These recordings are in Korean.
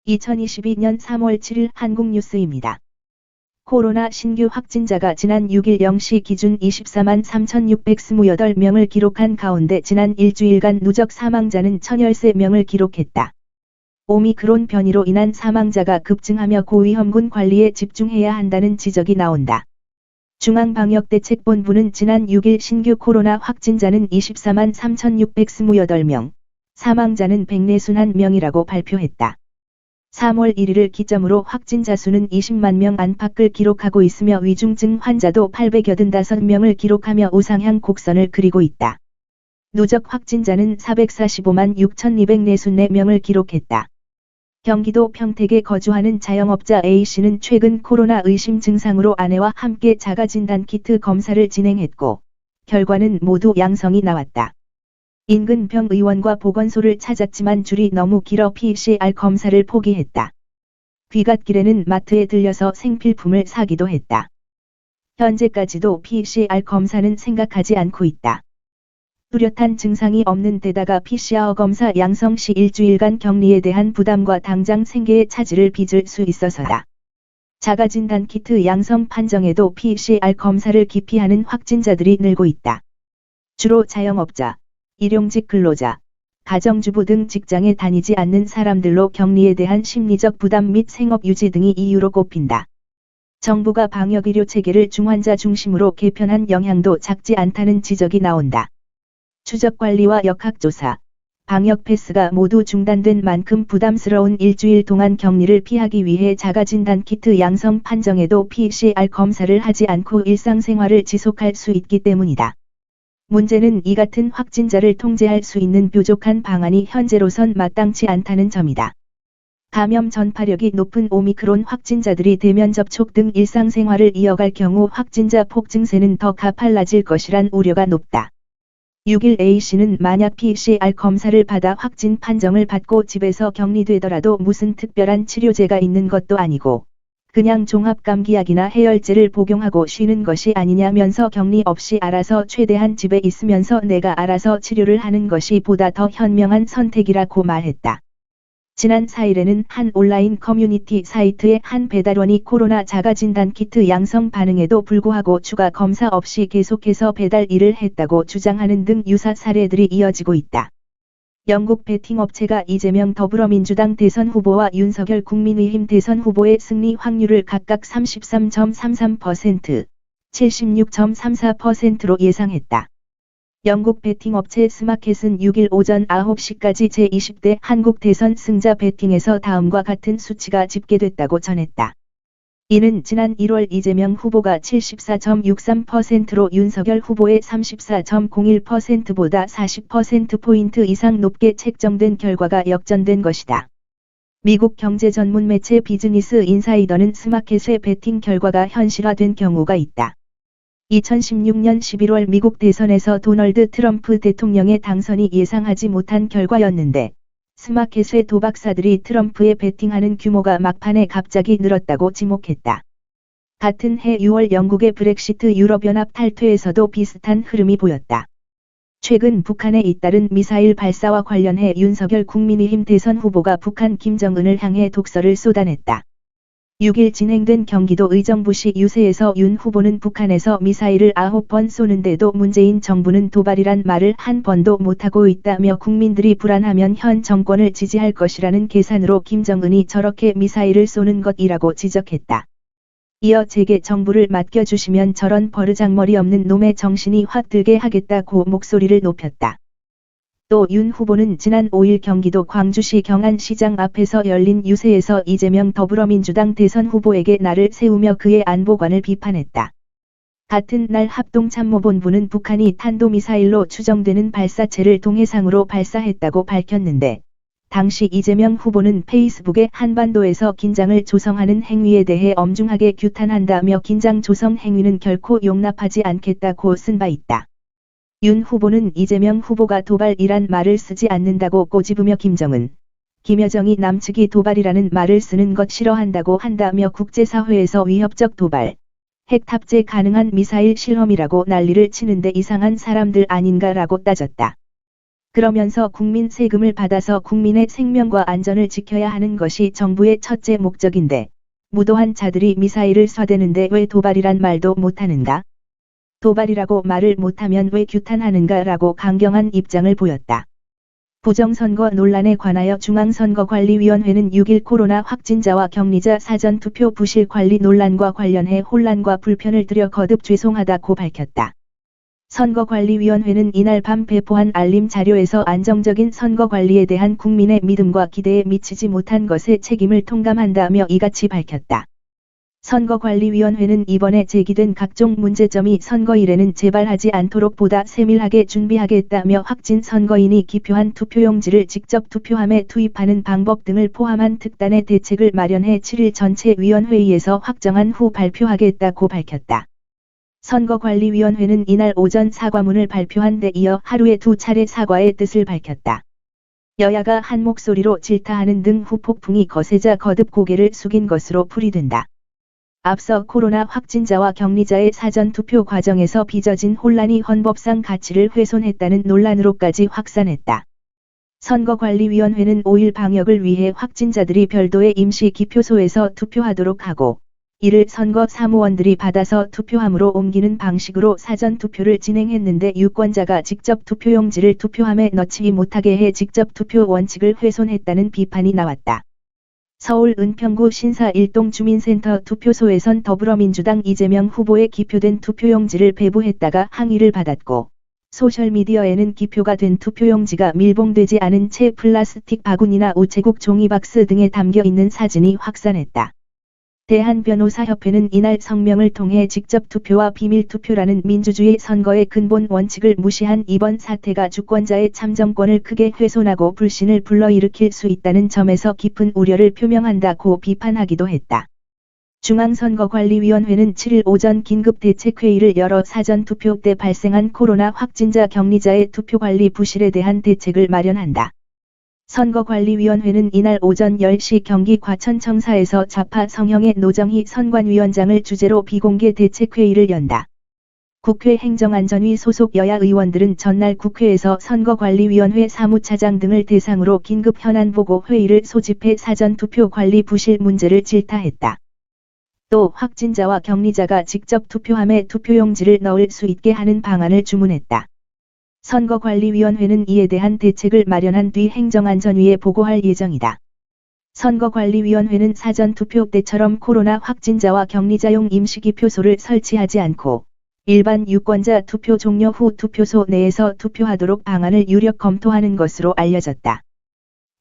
2022년 3월 7일 한국뉴스입니다. 코로나 신규 확진자가 지난 6일 0시 기준 24만 3,628명을 기록한 가운데 지난 일주일간 누적 사망자는 1,013명을 기록했다. 오미크론 변이로 인한 사망자가 급증하며 고위험군 관리에 집중해야 한다는 지적이 나온다. 중앙방역대책본부는 지난 6일 신규 코로나 확진자는 24만 3,628명, 사망자는 141명이라고 발표했다. 3월 1일을 기점으로 확진자 수는 20만 명 안팎을 기록하고 있으며 위중증 환자도 885명을 기록하며 우상향 곡선을 그리고 있다. 누적 확진자는 445만 6,244명을 기록했다. 경기도 평택에 거주하는 자영업자 A씨는 최근 코로나 의심 증상으로 아내와 함께 자가진단키트 검사를 진행했고, 결과는 모두 양성이 나왔다. 인근 병의원과 보건소를 찾았지만 줄이 너무 길어 PCR 검사를 포기했다. 귀갓길에는 마트에 들려서 생필품을 사기도 했다. 현재까지도 PCR 검사는 생각하지 않고 있다. 뚜렷한 증상이 없는 데다가 PCR 검사 양성 시 일주일간 격리에 대한 부담과 당장 생계에 차질을 빚을 수 있어서다. 자가진단키트 양성 판정에도 PCR 검사를 기피하는 확진자들이 늘고 있다. 주로 자영업자, 일용직 근로자, 가정주부 등 직장에 다니지 않는 사람들로 격리에 대한 심리적 부담 및 생업 유지 등이 이유로 꼽힌다. 정부가 방역의료 체계를 중환자 중심으로 개편한 영향도 작지 않다는 지적이 나온다. 추적관리와 역학조사, 방역 패스가 모두 중단된 만큼 부담스러운 일주일 동안 격리를 피하기 위해 자가진단키트 양성 판정에도 PCR 검사를 하지 않고 일상생활을 지속할 수 있기 때문이다. 문제는 이 같은 확진자를 통제할 수 있는 뾰족한 방안이 현재로선 마땅치 않다는 점이다. 감염 전파력이 높은 오미크론 확진자들이 대면 접촉 등 일상생활을 이어갈 경우 확진자 폭 증세는 더 가팔라질 것이란 우려가 높다. 6일 A씨는 만약 PCR 검사를 받아 확진 판정을 받고 집에서 격리되더라도 무슨 특별한 치료제가 있는 것도 아니고 그냥 종합감기약이나 해열제를 복용하고 쉬는 것이 아니냐면서 격리 없이 알아서 최대한 집에 있으면서 내가 알아서 치료를 하는 것이 보다 더 현명한 선택이라고 말했다. 지난 4일에는 한 온라인 커뮤니티 사이트의 한 배달원이 코로나 자가진단키트 양성 반응에도 불구하고 추가 검사 없이 계속해서 배달 일을 했다고 주장하는 등 유사 사례들이 이어지고 있다. 영국 베팅 업체가 이재명 더불어민주당 대선 후보와 윤석열 국민의힘 대선 후보의 승리 확률을 각각 33.33%, 76.34%로 예상했다. 영국 베팅 업체 스마켓은 6일 오전 9시까지 제20대 한국 대선 승자 베팅에서 다음과 같은 수치가 집계됐다고 전했다. 이는 지난 1월 이재명 후보가 74.63%로 윤석열 후보의 34.01%보다 40%포인트 이상 높게 책정된 결과가 역전된 것이다. 미국 경제 전문 매체 비즈니스 인사이더는 스마켓의 베팅 결과가 현실화된 경우가 있다. 2016년 11월 미국 대선에서 도널드 트럼프 대통령의 당선이 예상하지 못한 결과였는데, 스마켓의 도박사들이 트럼프에 베팅하는 규모가 막판에 갑자기 늘었다고 지목했다. 같은 해 6월 영국의 브렉시트 유럽연합 탈퇴에서도 비슷한 흐름이 보였다. 최근 북한에 잇따른 미사일 발사와 관련해 윤석열 국민의힘 대선 후보가 북한 김정은을 향해 독서를 쏟아냈다. 6일 진행된 경기도 의정부시 유세에서 윤 후보는 북한에서 미사일을 9번 쏘는데도 문재인 정부는 도발이란 말을 한 번도 못하고 있다며 국민들이 불안하면 현 정권을 지지할 것이라는 계산으로 김정은이 저렇게 미사일을 쏘는 것이라고 지적했다. 이어 제게 정부를 맡겨주시면 저런 버르장머리 없는 놈의 정신이 확 들게 하겠다고 목소리를 높였다. 또 윤 후보는 지난 5일 경기도 광주시 경안시장 앞에서 열린 유세에서 이재명 더불어민주당 대선 후보에게 날을 세우며 그의 안보관을 비판했다. 같은 날 합동참모본부는 북한이 탄도미사일로 추정되는 발사체를 동해상으로 발사했다고 밝혔는데, 당시 이재명 후보는 페이스북에 한반도에서 긴장을 조성하는 행위에 대해 엄중하게 규탄한다며 긴장 조성 행위는 결코 용납하지 않겠다고 쓴 바 있다. 윤 후보는 이재명 후보가 도발이란 말을 쓰지 않는다고 꼬집으며 김여정이 남측이 도발이라는 말을 쓰는 것 싫어한다고 한다며 국제사회에서 위협적 도발, 핵 탑재 가능한 미사일 실험이라고 난리를 치는데 이상한 사람들 아닌가라고 따졌다. 그러면서 국민 세금을 받아서 국민의 생명과 안전을 지켜야 하는 것이 정부의 첫째 목적인데, 무도한 자들이 미사일을 쏴대는데 왜 도발이란 말도 못하는가? 도발이라고 말을 못하면 왜 규탄하는가 라고 강경한 입장을 보였다. 부정선거 논란에 관하여 중앙선거관리위원회는 6일 코로나 확진자와 격리자 사전투표 부실 관리 논란과 관련해 혼란과 불편을 드려 거듭 죄송하다고 밝혔다. 선거관리위원회는 이날 밤 배포한 알림 자료에서 안정적인 선거 관리에 대한 국민의 믿음과 기대에 미치지 못한 것에 책임을 통감한다며 이같이 밝혔다. 선거관리위원회는 이번에 제기된 각종 문제점이 선거일에는 재발하지 않도록 보다 세밀하게 준비하겠다며 확진 선거인이 기표한 투표용지를 직접 투표함에 투입하는 방법 등을 포함한 특단의 대책을 마련해 7일 전체 위원회의에서 확정한 후 발표하겠다고 밝혔다. 선거관리위원회는 이날 오전 사과문을 발표한 데 이어 하루에 2차례 사과의 뜻을 밝혔다. 여야가 한 목소리로 질타하는 등 후폭풍이 거세자 거듭 고개를 숙인 것으로 풀이된다. 앞서 코로나 확진자와 격리자의 사전투표 과정에서 빚어진 혼란이 헌법상 가치를 훼손했다는 논란으로까지 확산했다. 선거관리위원회는 5일 방역을 위해 확진자들이 별도의 임시 기표소에서 투표하도록 하고, 이를 선거 사무원들이 받아서 투표함으로 옮기는 방식으로 사전투표를 진행했는데 유권자가 직접 투표용지를 투표함에 넣지 못하게 해 직접 투표 원칙을 훼손했다는 비판이 나왔다. 서울 은평구 신사 1동 주민센터 투표소에선 더불어민주당 이재명 후보의 기표된 투표용지를 배부했다가 항의를 받았고, 소셜미디어에는 기표가 된 투표용지가 밀봉되지 않은 채 플라스틱 바구니나 우체국 종이박스 등에 담겨 있는 사진이 확산했다. 대한변호사협회는 이날 성명을 통해 직접 투표와 비밀 투표라는 민주주의 선거의 근본 원칙을 무시한 이번 사태가 주권자의 참정권을 크게 훼손하고 불신을 불러일으킬 수 있다는 점에서 깊은 우려를 표명한다고 비판하기도 했다. 중앙선거관리위원회는 7일 오전 긴급대책회의를 열어 사전투표 때 발생한 코로나 확진자 격리자의 투표관리 부실에 대한 대책을 마련한다. 선거관리위원회는 이날 오전 10시 경기 과천청사에서 좌파 성형의 노정희 선관위원장을 주재로 비공개 대책회의를 연다. 국회 행정안전위 소속 여야 의원들은 전날 국회에서 선거관리위원회 사무차장 등을 대상으로 긴급 현안보고 회의를 소집해 사전투표 관리 부실 문제를 질타했다. 또 확진자와 격리자가 직접 투표함에 투표용지를 넣을 수 있게 하는 방안을 주문했다. 선거관리위원회는 이에 대한 대책을 마련한 뒤 행정안전위에 보고할 예정이다. 선거관리위원회는 사전투표 때처럼 코로나 확진자와 격리자용 임시기표소를 설치하지 않고 일반 유권자 투표 종료 후 투표소 내에서 투표하도록 방안을 유력 검토하는 것으로 알려졌다.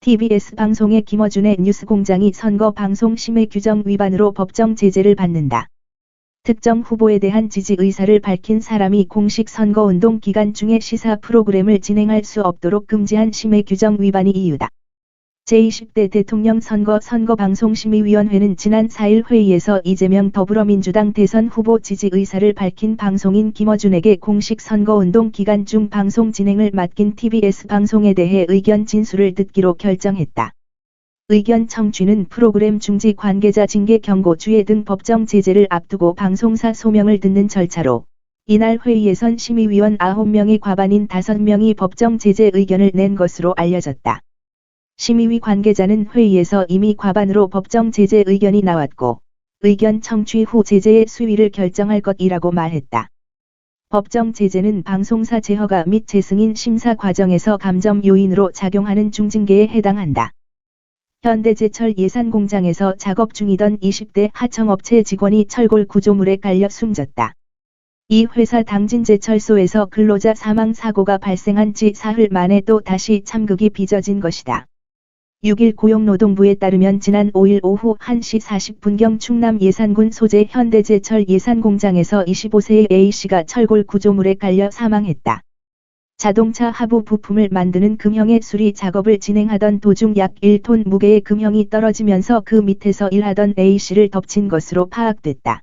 TBS 방송의 김어준의 뉴스공장이 선거 방송 심의 규정 위반으로 법정 제재를 받는다. 특정 후보에 대한 지지 의사를 밝힌 사람이 공식 선거운동 기간 중에 시사 프로그램을 진행할 수 없도록 금지한 심의 규정 위반이 이유다. 제20대 대통령 선거방송심의위원회는 지난 4일 회의에서 이재명 더불어민주당 대선 후보 지지 의사를 밝힌 방송인 김어준에게 공식 선거운동 기간 중 방송 진행을 맡긴 TBS 방송에 대해 의견 진술을 듣기로 결정했다. 의견 청취는 프로그램 중지 관계자 징계 경고 주의 등 법정 제재를 앞두고 방송사 소명을 듣는 절차로 이날 회의에선 심의위원 9명이 과반인 5명이 법정 제재 의견을 낸 것으로 알려졌다. 심의위 관계자는 회의에서 이미 과반으로 법정 제재 의견이 나왔고 의견 청취 후 제재의 수위를 결정할 것이라고 말했다. 법정 제재는 방송사 제허가 및 재승인 심사 과정에서 감점 요인으로 작용하는 중징계에 해당한다. 현대제철 예산공장에서 작업 중이던 20대 하청업체 직원이 철골 구조물에 깔려 숨졌다. 이 회사 당진제철소에서 근로자 사망 사고가 발생한 지 사흘 만에 또 다시 참극이 빚어진 것이다. 6일 고용노동부에 따르면 지난 5일 오후 1시 40분경 충남 예산군 소재 현대제철 예산공장에서 25세의 A씨가 철골 구조물에 깔려 사망했다. 자동차 하부 부품을 만드는 금형의 수리 작업을 진행하던 도중 약 1톤 무게의 금형이 떨어지면서 그 밑에서 일하던 A씨를 덮친 것으로 파악됐다.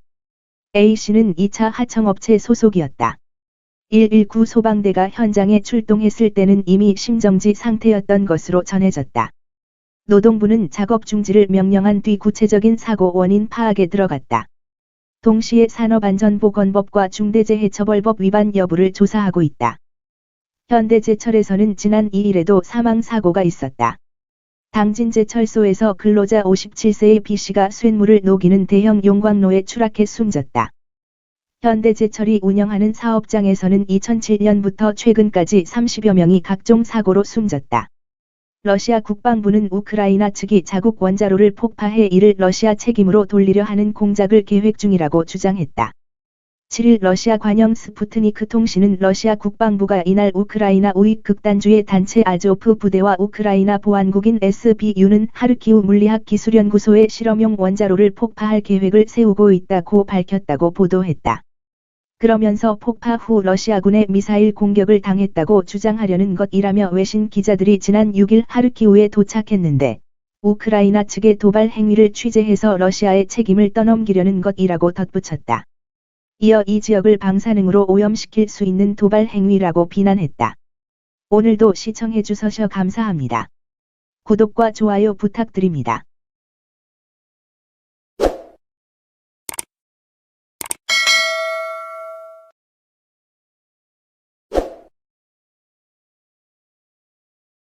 A씨는 2차 하청업체 소속이었다. 119 소방대가 현장에 출동했을 때는 이미 심정지 상태였던 것으로 전해졌다. 노동부는 작업 중지를 명령한 뒤 구체적인 사고 원인 파악에 들어갔다. 동시에 산업안전보건법과 중대재해처벌법 위반 여부를 조사하고 있다. 현대제철에서는 지난 2일에도 사망사고가 있었다. 당진제철소에서 근로자 57세의 B씨가 쇳물을 녹이는 대형 용광로에 추락해 숨졌다. 현대제철이 운영하는 사업장에서는 2007년부터 최근까지 30여 명이 각종 사고로 숨졌다. 러시아 국방부는 우크라이나 측이 자국 원자로를 폭파해 이를 러시아 책임으로 돌리려 하는 공작을 계획 중이라고 주장했다. 7일 러시아 관영 스푸트니크 통신은 러시아 국방부가 이날 우크라이나 우익 극단주의 단체 아조프 부대와 우크라이나 보안국인 SBU는 하르키우 물리학기술연구소의 실험용 원자로를 폭파할 계획을 세우고 있다고 밝혔다고 보도했다. 그러면서 폭파 후 러시아군의 미사일 공격을 당했다고 주장하려는 것이라며 외신 기자들이 지난 6일 하르키우에 도착했는데 우크라이나 측의 도발 행위를 취재해서 러시아의 책임을 떠넘기려는 것이라고 덧붙였다. 이어 이 지역을 방사능으로 오염시킬 수 있는 도발 행위라고 비난했다. 오늘도 시청해주셔서 감사합니다. 구독과 좋아요 부탁드립니다.